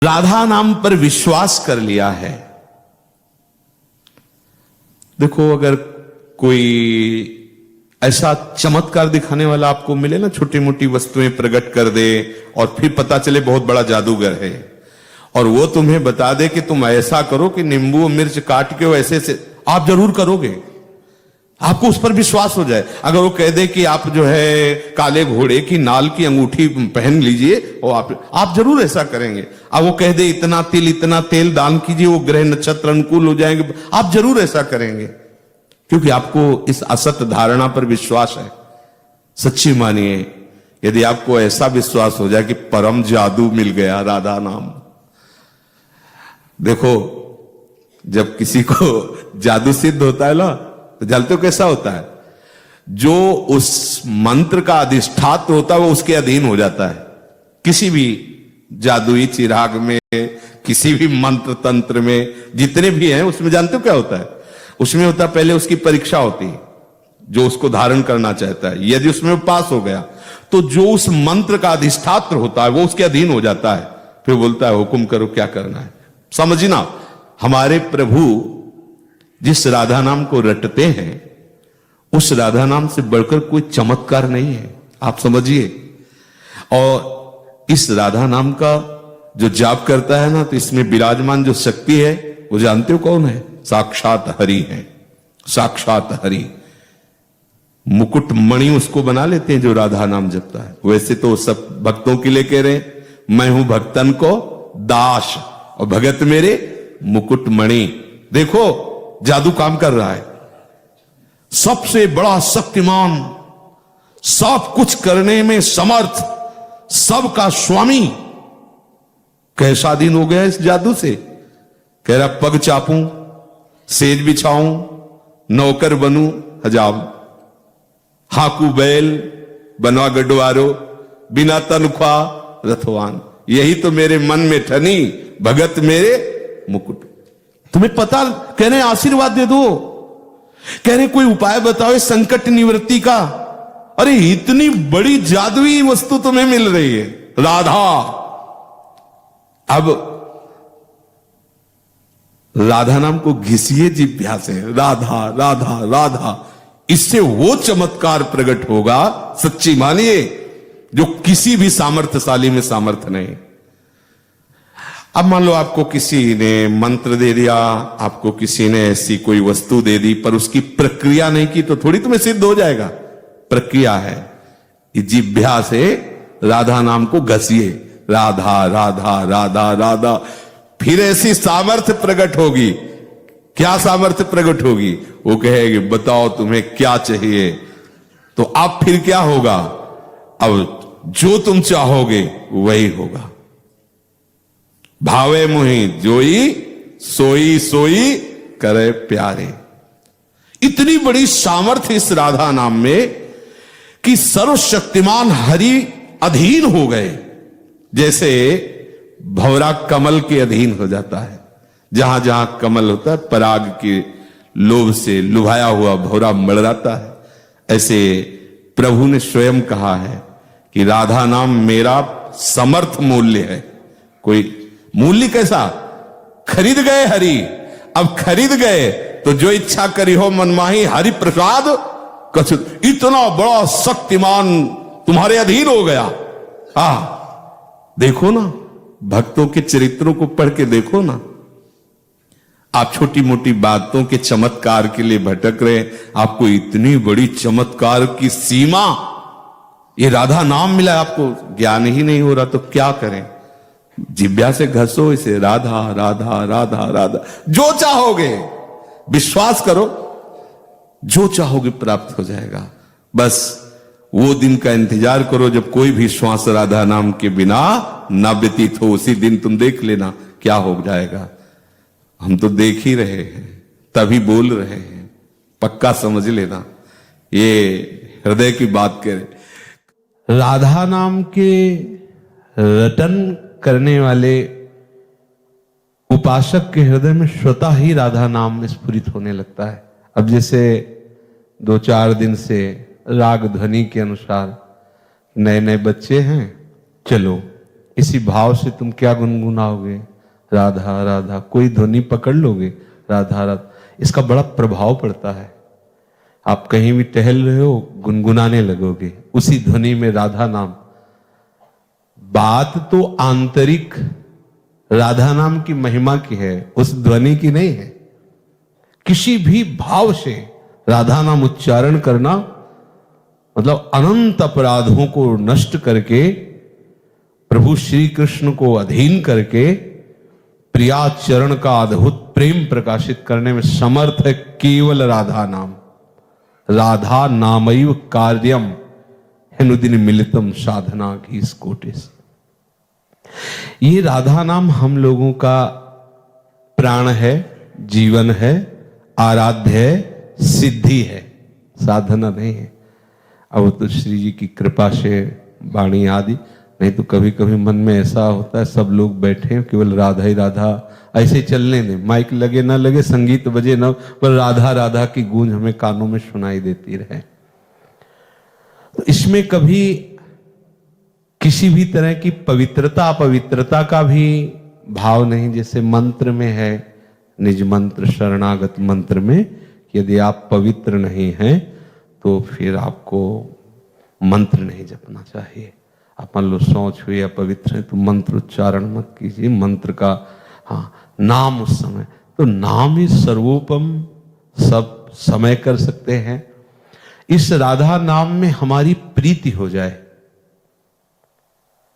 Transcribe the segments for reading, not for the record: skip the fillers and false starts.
राधा नाम पर विश्वास कर लिया है। देखो, अगर कोई ऐसा चमत्कार दिखाने वाला आपको मिले ना, छोटी मोटी वस्तुएं प्रकट कर दे और फिर पता चले बहुत बड़ा जादूगर है, और वो तुम्हें बता दे कि तुम ऐसा करो कि नींबू और मिर्च काट के ऐसे से, आप जरूर करोगे, आपको उस पर विश्वास हो जाए। अगर वो कह दे कि आप जो है काले घोड़े की नाल की अंगूठी पहन लीजिए, वो आप जरूर ऐसा करेंगे। अब वो कह दे इतना तेल दान कीजिए, वो ग्रह नक्षत्र अनुकूल हो जाएंगे, आप जरूर ऐसा करेंगे, क्योंकि आपको इस असत धारणा पर विश्वास है। सच्ची मानिए, यदि आपको ऐसा विश्वास हो जाए कि परम जादू मिल गया राधा नाम। देखो, जब किसी को जादू सिद्ध होता है ना, तो जानते हो कैसा होता है? जो उस मंत्र का अधिष्ठात्र होता है वो उसके अधीन हो जाता है। किसी भी जादुई चिराग में, किसी भी मंत्र तंत्र में, जितने भी हैं उसमें जानते हो क्या होता है? उसमें होता है, पहले उसकी परीक्षा होती है, जो उसको धारण करना चाहता है। यदि उसमें वो पास हो गया तो जो उस मंत्र का अधिष्ठात्र होता है वो उसके अधीन हो जाता है। फिर बोलता है हुक्म करो, क्या करना है। समझना, हमारे प्रभु जिस राधा नाम को रटते हैं, उस राधा नाम से बढ़कर कोई चमत्कार नहीं है, आप समझिए। और इस राधा नाम का जो जाप करता है ना, तो इसमें विराजमान जो शक्ति है वो जानते हो कौन है? साक्षात हरि है, साक्षात हरि। मुकुट मणि उसको बना लेते हैं जो राधा नाम जपता है। वैसे तो सब भक्तों के लिए कह रहे हैं, मैं हूं भक्तन को दास और भगत मेरे मुकुट मणि। देखो, जादू काम कर रहा है। सबसे बड़ा शक्तिमान, सब कुछ करने में समर्थ, सबका स्वामी कैसा दिन हो गया इस जादू से। कह रहा पग चापूं, सेज बिछाऊं, नौकर बनूं हजाम, हाकू बैल बनवा गडवारो, बिना तनख्वाह रथवान। यही तो मेरे मन में ठनी, भगत मेरे मुकुट। तुम्हें पता, कह रहे आशीर्वाद दे दो, कह रहे कोई उपाय बताओ संकट निवृत्ति का। अरे इतनी बड़ी जादुई वस्तु तुम्हें मिल रही है, राधा। अब राधा नाम को घिसिए जिह्वा से, राधा राधा राधा, इससे वो चमत्कार प्रकट होगा, सच्ची मानिए, जो किसी भी सामर्थ्यशाली में सामर्थ्य नहीं। अब मान लो आपको किसी ने मंत्र दे दिया, आपको किसी ने ऐसी कोई वस्तु दे दी, पर उसकी प्रक्रिया नहीं की, तो थोड़ी तुम्हें सिद्ध हो जाएगा। प्रक्रिया है, जिह्वा से राधा नाम को घसिए, राधा राधा राधा राधा, फिर ऐसी सामर्थ्य प्रकट होगी। क्या सामर्थ्य प्रकट होगी? वो कहेगी बताओ तुम्हें क्या चाहिए। तो अब फिर क्या होगा? अब जो तुम चाहोगे वही होगा। भावे मुहि जोई, सोई सोई करे प्यारे। इतनी बड़ी सामर्थ्य इस राधा नाम में कि सर्वशक्तिमान हरि अधीन हो गए। जैसे भौरा कमल के अधीन हो जाता है, जहां जहां कमल होता है पराग के लोभ से लुभाया हुआ भौरा मड़राता है। ऐसे प्रभु ने स्वयं कहा है कि राधा नाम मेरा समर्थ मूल्य है। कोई मूल्य कैसा? खरीद गए हरि, अब खरीद गए तो जो इच्छा करी हो मनमाही, हरि प्रसाद कछु। इतना बड़ा शक्तिमान तुम्हारे अधीन हो गया। देखो ना, भक्तों के चरित्रों को पढ़ के देखो ना। आप छोटी मोटी बातों के चमत्कार के लिए भटक रहे, आपको इतनी बड़ी चमत्कार की सीमा, ये राधा नाम मिला, आपको ज्ञान ही नहीं हो रहा, तो क्या करें? जिह्वा से घसो इसे, राधा राधा राधा राधा। जो चाहोगे, विश्वास करो, जो चाहोगे प्राप्त हो जाएगा। बस वो दिन का इंतजार करो जब कोई भी श्वास राधा नाम के बिना ना व्यतीत हो। उसी दिन तुम देख लेना क्या हो जाएगा। हम तो देख ही रहे हैं, तभी बोल रहे हैं, पक्का समझ लेना, ये हृदय की बात करे। राधा नाम के रटन करने वाले उपासक के हृदय में स्वतः ही राधा नाम स्फुरित होने लगता है। अब जैसे 2-4 दिन से राग ध्वनि के अनुसार नए नए बच्चे हैं, चलो इसी भाव से तुम क्या गुनगुनाओगे, राधा राधा। कोई ध्वनि पकड़ लोगे, राधा राधा, इसका बड़ा प्रभाव पड़ता है। आप कहीं भी टहल रहे हो, गुनगुनाने लगोगे उसी ध्वनि में राधा नाम। बात तो आंतरिक राधा नाम की महिमा की है, उस ध्वनि की नहीं है। किसी भी भाव से राधा नाम उच्चारण करना मतलब अनंत अपराधों को नष्ट करके, प्रभु श्री कृष्ण को अधीन करके प्रिया चरण का अद्भुत प्रेम प्रकाशित करने में समर्थ है केवल राधा नाम। राधा नामैव कार्यम हेनुदिन मिलितम साधना की इस कोटिस। ये राधा नाम हम लोगों का प्राण है, जीवन है, आराध्य है, सिद्धि है, साधना नहीं है। अब तो श्री जी की कृपा से वाणी आदि, नहीं तो कभी कभी मन में ऐसा होता है सब लोग बैठे हैं केवल राधा ही राधा, ऐसे चलने दें, माइक लगे ना लगे, संगीत बजे ना, पर राधा राधा की गूंज हमें कानों में सुनाई देती रहे। तो इसमें कभी किसी भी तरह की पवित्रता अपवित्रता का भी भाव नहीं। जैसे मंत्र में है, निज मंत्र शरणागत मंत्र में, यदि आप पवित्र नहीं हैं तो फिर आपको मंत्र नहीं जपना चाहिए। आप मान लो सोच हुई अपवित्र है तो मंत्र उच्चारण मत कीजिए। मंत्र का नाम उस समय, तो नाम ही सर्वोपम, सब समय कर सकते हैं। इस राधा नाम में हमारी प्रीति हो जाए।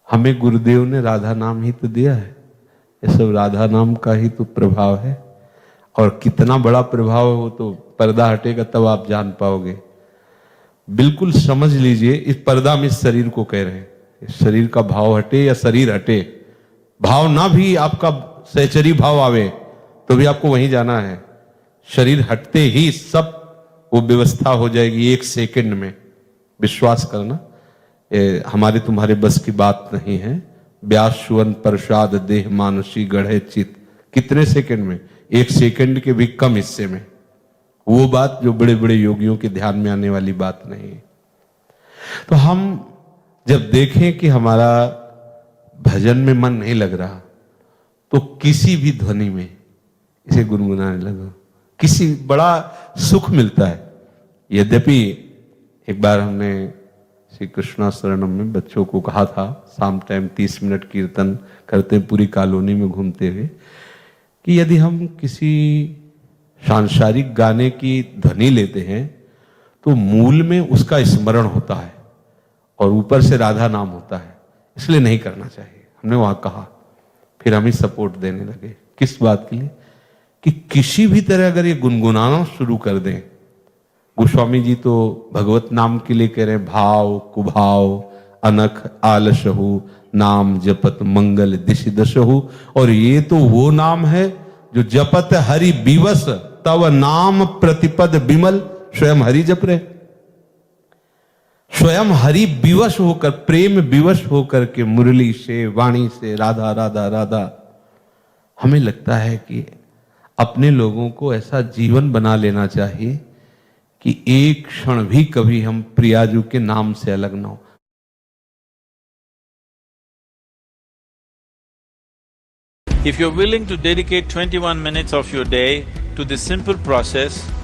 हमें गुरुदेव ने राधा नाम ही तो दिया है, ये सब राधा नाम का ही तो प्रभाव है। और कितना बड़ा प्रभाव है वो तो पर्दा हटेगा तब आप जान पाओगे। बिल्कुल समझ लीजिए, इस पर्दा में इस शरीर को कह रहे हैं, इस शरीर का भाव हटे या शरीर हटे, भाव ना भी आपका सहचरी भाव आवे तो भी आपको वहीं जाना है। शरीर हटते ही सब वो व्यवस्था हो जाएगी एक सेकंड में। विश्वास करना, हमारे तुम्हारे बस की बात नहीं है। व्यास सुवन प्रसाद देह मानसी गढ़े चित, कितने सेकंड में? एक सेकंड के भी कम हिस्से में। वो बात जो बड़े बड़े योगियों के ध्यान में आने वाली बात नहीं है। तो हम जब देखें कि हमारा भजन में मन नहीं लग रहा तो किसी भी ध्वनि में इसे गुनगुनाने लगो, किसी बड़ा सुख मिलता है। यद्यपि एक बार हमने श्री कृष्णा शरणम में बच्चों को कहा था, शाम टाइम 30 मिनट कीर्तन करते पूरी कॉलोनी में घूमते हुए, कि यदि हम किसी सांसारिक गाने की ध्वनि लेते हैं तो मूल में उसका स्मरण होता है और ऊपर से राधा नाम होता है, इसलिए नहीं करना चाहिए। हमने वहां कहा, फिर हम ही सपोर्ट देने लगे। किस बात के लिए? कि किसी भी तरह अगर ये गुनगुनाना शुरू कर दें, गोस्वामी जी तो भगवत नाम के लिए कह रहे हैं, भाव कुभाव अनख आलसहु नाम जपत मंगल दिशि दशहु। और ये तो वो नाम है जो जपत हरि विवश तव नाम प्रतिपद विमल। स्वयं हरि जप रहे, स्वयं हरि विवश होकर, प्रेम विवश होकर के मुरली से, वाणी से राधा राधा राधा। हमें लगता है कि अपने लोगों को ऐसा जीवन बना लेना चाहिए कि एक क्षण भी कभी हम प्रियाजू के नाम से अलग ना हो। If you're willing to dedicate 21 minutes of your day to this simple process,